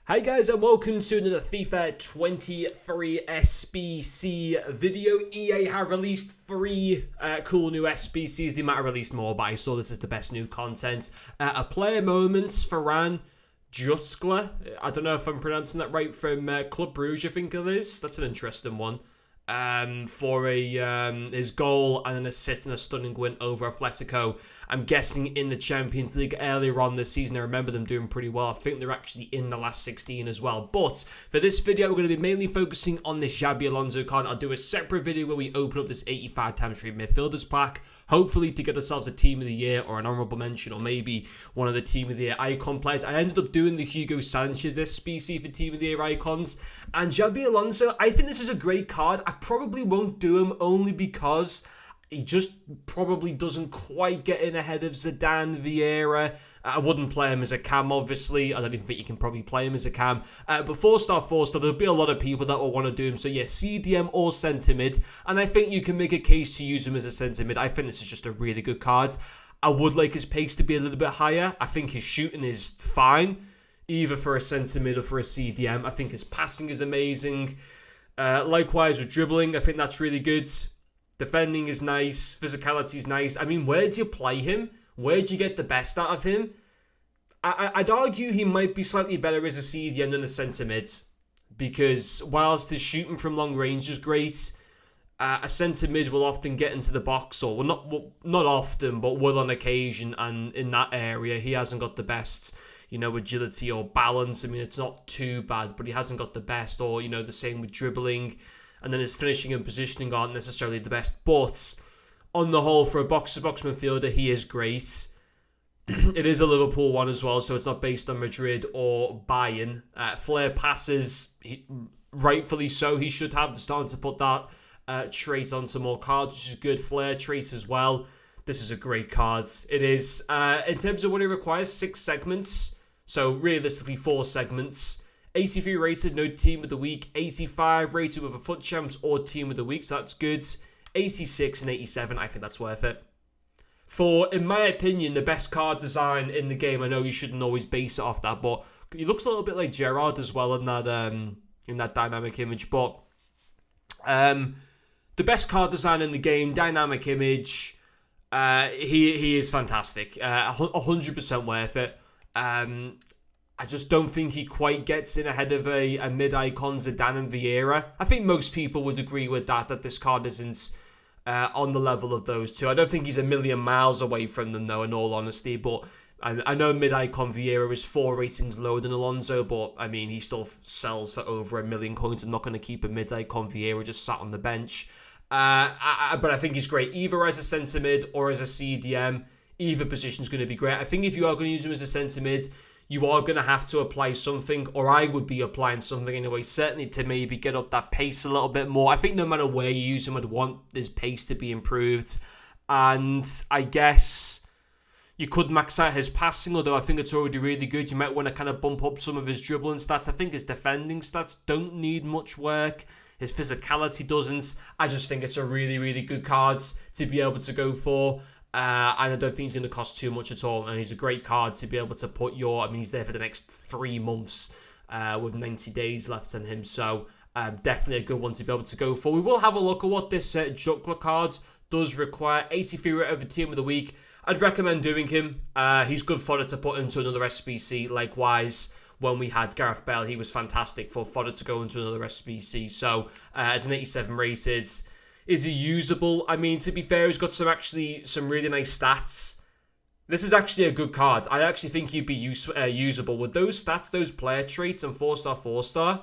Hi guys and welcome to another FIFA 23 SBC video. EA have released 3 cool new SBCs. They might have released more, but I saw this as the best new content. A player moments for Ferran Jutskla. I don't know if I'm pronouncing that right, from Club Brugge, I think it is. That's an interesting one. For his goal and an assist and a stunning win over Atletico. I'm guessing in the Champions League earlier on this season. I remember them doing pretty well. I think they're actually in the last 16 as well. But for this video, we're going to be mainly focusing on this Xabi Alonso card. I'll do a separate video where we open up this 85 times 3 midfielders pack, hopefully to get ourselves a Team of the Year or an honourable mention, or maybe one of the Team of the Year icon players. I ended up doing the Hugo Sanchez SBC for Team of the Year icons. And Xabi Alonso, I think this is a great card. I probably won't do him only because he just probably doesn't quite get in ahead of Zidane, Vieira. I wouldn't play him as a cam, obviously. I don't even think you can probably play him as a cam. But 4-star, there'll be a lot of people that will want to do him. So yeah, CDM or centre mid. And I think you can make a case to use him as a centre mid. I think this is just a really good card. I would like his pace to be a little bit higher. I think his shooting is fine, either for a centre mid or for a CDM. I think his passing is amazing. Likewise with dribbling, I think that's really good. Defending is nice. Physicality is nice. I mean, where do you play him? Where do you get the best out of him? I'd argue he might be slightly better as a CDM than a centre mid, because whilst his shooting from long range is great, a centre mid will often get into the box, or not often, but will on occasion, and in that area he hasn't got the best, agility or balance. I mean, it's not too bad, but he hasn't got the best, or the same with dribbling. And then his finishing and positioning aren't necessarily the best. But on the whole, for a box-to-box midfielder, he is great. It is a Liverpool one as well, so it's not based on Madrid or Bayern. Flair passes, rightfully so, he should have. They're starting to put that trait onto more cards, which is good. Flair trace as well. This is a great card. It is. In terms of what it requires, 6 segments. So realistically, 4 segments. 83 rated, no Team of the Week. 85 rated with a FUT Champs or Team of the Week, so that's good. 86 and 87, I think that's worth it. For, in my opinion, the best card design in the game. I know you shouldn't always base it off that, but he looks a little bit like Gerrard as well in that dynamic image. But the best card design in the game, dynamic image, he is fantastic. 100% worth it. I just don't think he quite gets in ahead of a mid-icon Zidane and Vieira. I think most people would agree with that this card isn't on the level of those two. I don't think he's a million miles away from them, though, in all honesty. But I know mid-icon Vieira is 4 ratings lower than Alonso, but, I mean, he still sells for over 1 million coins. I'm not going to keep a mid-icon Vieira just sat on the bench. But I think he's great, either as a centre mid or as a CDM. Either position's going to be great. I think if you are going to use him as a centre mid, you are going to have to apply something, or I would be applying something anyway, certainly to maybe get up that pace a little bit more. I think no matter where you use him, I'd want his pace to be improved. And I guess you could max out his passing, although I think it's already really good. You might want to kind of bump up some of his dribbling stats. I think his defending stats don't need much work. His physicality doesn't. I just think it's a really, really good card to be able to go for. And I don't think he's going to cost too much at all. And he's a great card to be able to put he's there for the next 3 months with 90 days left on him. So definitely a good one to be able to go for. We will have a look at what this Jutskla card does require. 83 rate over Team of the Week. I'd recommend doing him. He's good fodder to put into another SBC. Likewise, when we had Gareth Bale, he was fantastic for fodder to go into another SBC. So as an 87 rated, is he usable? I mean, to be fair, he's got some really nice stats. This is actually a good card. I actually think he'd be usable. With those stats, those player traits, and 4-star, 4-star,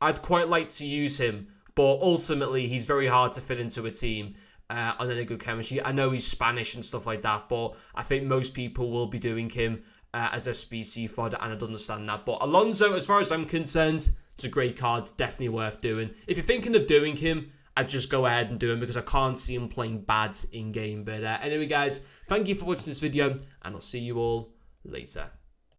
I'd quite like to use him. But ultimately, he's very hard to fit into a team on any good chemistry. I know he's Spanish and stuff like that, but I think most people will be doing him as SBC fodder, and I'd understand that. But Alonso, as far as I'm concerned, it's a great card. Definitely worth doing. If you're thinking of doing him, I'd just go ahead and do him because I can't see him playing bad in-game. But anyway, guys, thank you for watching this video, and I'll see you all later.